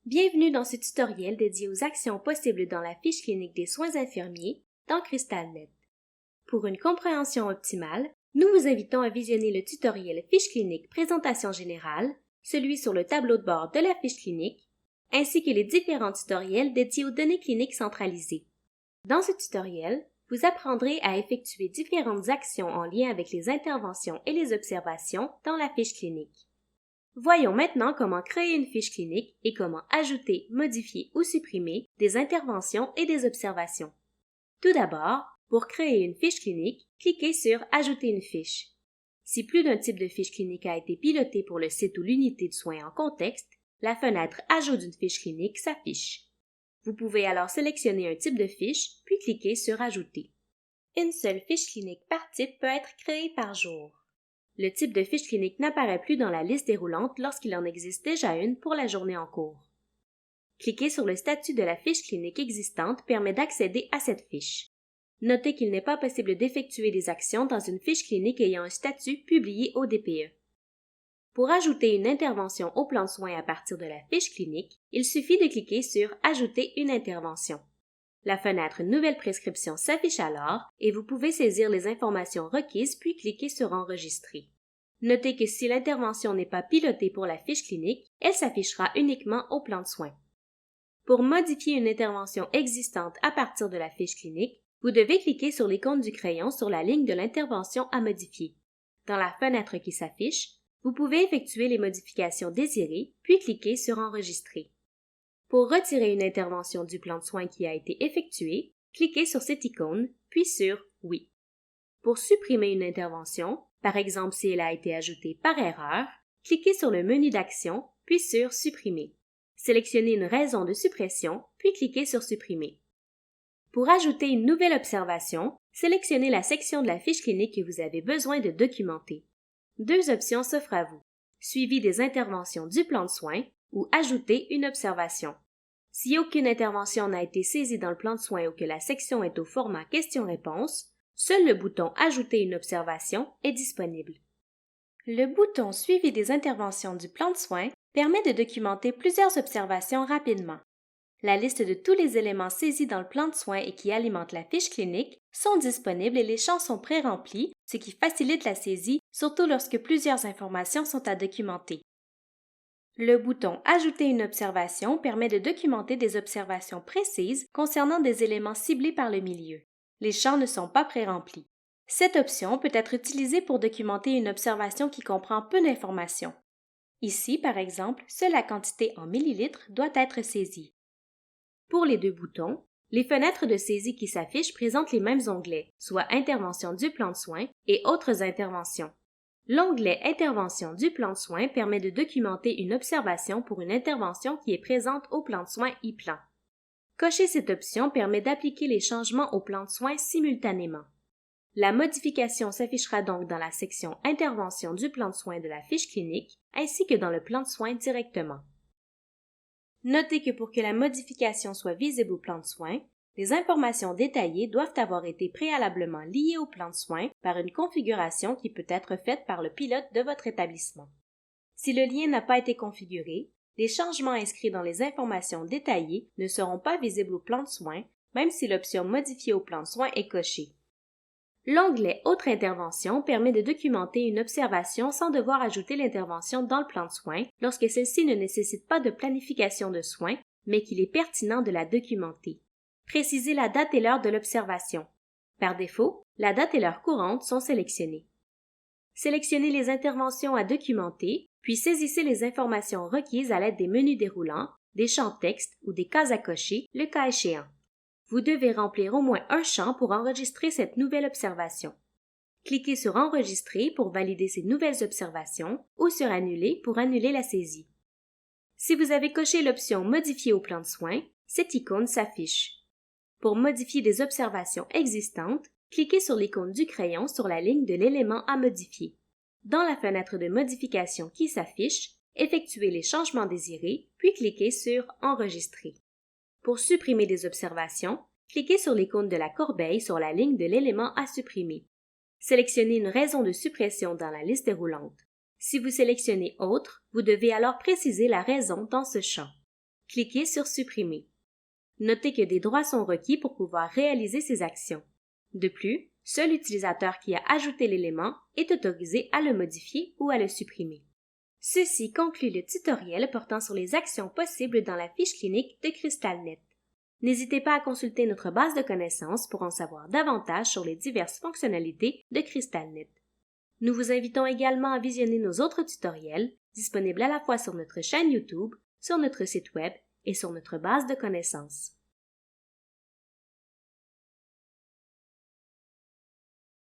Bienvenue dans ce tutoriel dédié aux actions possibles dans la fiche clinique des soins infirmiers dans CrystalNet. Pour une compréhension optimale, nous vous invitons à visionner le tutoriel Fiche clinique présentation générale, celui sur le tableau de bord de la fiche clinique, ainsi que les différents tutoriels dédiés aux données cliniques centralisées. Dans ce tutoriel, vous apprendrez à effectuer différentes actions en lien avec les interventions et les observations dans la fiche clinique. Voyons maintenant comment créer une fiche clinique et comment ajouter, modifier ou supprimer des interventions et des observations. Tout d'abord, pour créer une fiche clinique, cliquez sur « Ajouter une fiche ». Si plus d'un type de fiche clinique a été piloté pour le site ou l'unité de soins en contexte, la fenêtre « Ajout d'une fiche clinique » s'affiche. Vous pouvez alors sélectionner un type de fiche, puis cliquer sur « Ajouter ». Une seule fiche clinique par type peut être créée par jour. Le type de fiche clinique n'apparaît plus dans la liste déroulante lorsqu'il en existe déjà une pour la journée en cours. Cliquer sur le statut de la fiche clinique existante permet d'accéder à cette fiche. Notez qu'il n'est pas possible d'effectuer des actions dans une fiche clinique ayant un statut publié au DPE. Pour ajouter une intervention au plan de soins à partir de la fiche clinique, il suffit de cliquer sur « Ajouter une intervention ». La fenêtre « Nouvelle prescription » s'affiche alors et vous pouvez saisir les informations requises puis cliquer sur « Enregistrer ». Notez que si l'intervention n'est pas pilotée pour la fiche clinique, elle s'affichera uniquement au plan de soins. Pour modifier une intervention existante à partir de la fiche clinique, vous devez cliquer sur l'icône du crayon sur la ligne de l'intervention à modifier. Dans la fenêtre qui s'affiche, vous pouvez effectuer les modifications désirées puis cliquer sur « Enregistrer ». Pour retirer une intervention du plan de soins qui a été effectuée, cliquez sur cette icône, puis sur « Oui ». Pour supprimer une intervention, par exemple si elle a été ajoutée par erreur, cliquez sur le menu d'action, puis sur « Supprimer ». Sélectionnez une raison de suppression, puis cliquez sur « Supprimer ». Pour ajouter une nouvelle observation, sélectionnez la section de la fiche clinique que vous avez besoin de documenter. Deux options s'offrent à vous, suivi des interventions du plan de soins ou ajouter une observation. Si aucune intervention n'a été saisie dans le plan de soins ou que la section est au format questions-réponses, seul le bouton « Ajouter une observation » est disponible. Le bouton « Suivi des interventions du plan de soins » permet de documenter plusieurs observations rapidement. La liste de tous les éléments saisis dans le plan de soins et qui alimentent la fiche clinique sont disponibles et les champs sont pré-remplis, ce qui facilite la saisie, surtout lorsque plusieurs informations sont à documenter. Le bouton « Ajouter une observation » permet de documenter des observations précises concernant des éléments ciblés par le milieu. Les champs ne sont pas pré-remplis. Cette option peut être utilisée pour documenter une observation qui comprend peu d'informations. Ici, par exemple, seule la quantité en millilitres doit être saisie. Pour les deux boutons, les fenêtres de saisie qui s'affichent présentent les mêmes onglets, soit Intervention du plan de soins et Autres interventions. L'onglet Intervention du plan de soins permet de documenter une observation pour une intervention qui est présente au plan de soins e-plan. Cocher cette option permet d'appliquer les changements au plan de soins simultanément. La modification s'affichera donc dans la section Intervention du plan de soins de la fiche clinique ainsi que dans le plan de soins directement. Notez que pour que la modification soit visible au plan de soins, les informations détaillées doivent avoir été préalablement liées au plan de soins par une configuration qui peut être faite par le pilote de votre établissement. Si le lien n'a pas été configuré, les changements inscrits dans les informations détaillées ne seront pas visibles au plan de soins, même si l'option Modifier au plan de soins est cochée. L'onglet Autres interventions permet de documenter une observation sans devoir ajouter l'intervention dans le plan de soins lorsque celle-ci ne nécessite pas de planification de soins, mais qu'il est pertinent de la documenter. Précisez la date et l'heure de l'observation. Par défaut, la date et l'heure courante sont sélectionnées. Sélectionnez les interventions à documenter, puis saisissez les informations requises à l'aide des menus déroulants, des champs texte ou des cases à cocher, le cas échéant. Vous devez remplir au moins un champ pour enregistrer cette nouvelle observation. Cliquez sur « Enregistrer » pour valider ces nouvelles observations ou sur « Annuler » pour annuler la saisie. Si vous avez coché l'option « Modifier au plan de soins », cette icône s'affiche. Pour modifier des observations existantes, cliquez sur l'icône du crayon sur la ligne de l'élément à modifier. Dans la fenêtre de modification qui s'affiche, effectuez les changements désirés, puis cliquez sur « Enregistrer ». Pour supprimer des observations, cliquez sur l'icône de la corbeille sur la ligne de l'élément à supprimer. Sélectionnez une raison de suppression dans la liste déroulante. Si vous sélectionnez « Autre », vous devez alors préciser la raison dans ce champ. Cliquez sur Supprimer. Notez que des droits sont requis pour pouvoir réaliser ces actions. De plus, seul l'utilisateur qui a ajouté l'élément est autorisé à le modifier ou à le supprimer. Ceci conclut le tutoriel portant sur les actions possibles dans la fiche clinique de CrystalNet. N'hésitez pas à consulter notre base de connaissances pour en savoir davantage sur les diverses fonctionnalités de CrystalNet. Nous vous invitons également à visionner nos autres tutoriels, disponibles à la fois sur notre chaîne YouTube, sur notre site Web et sur notre base de connaissances.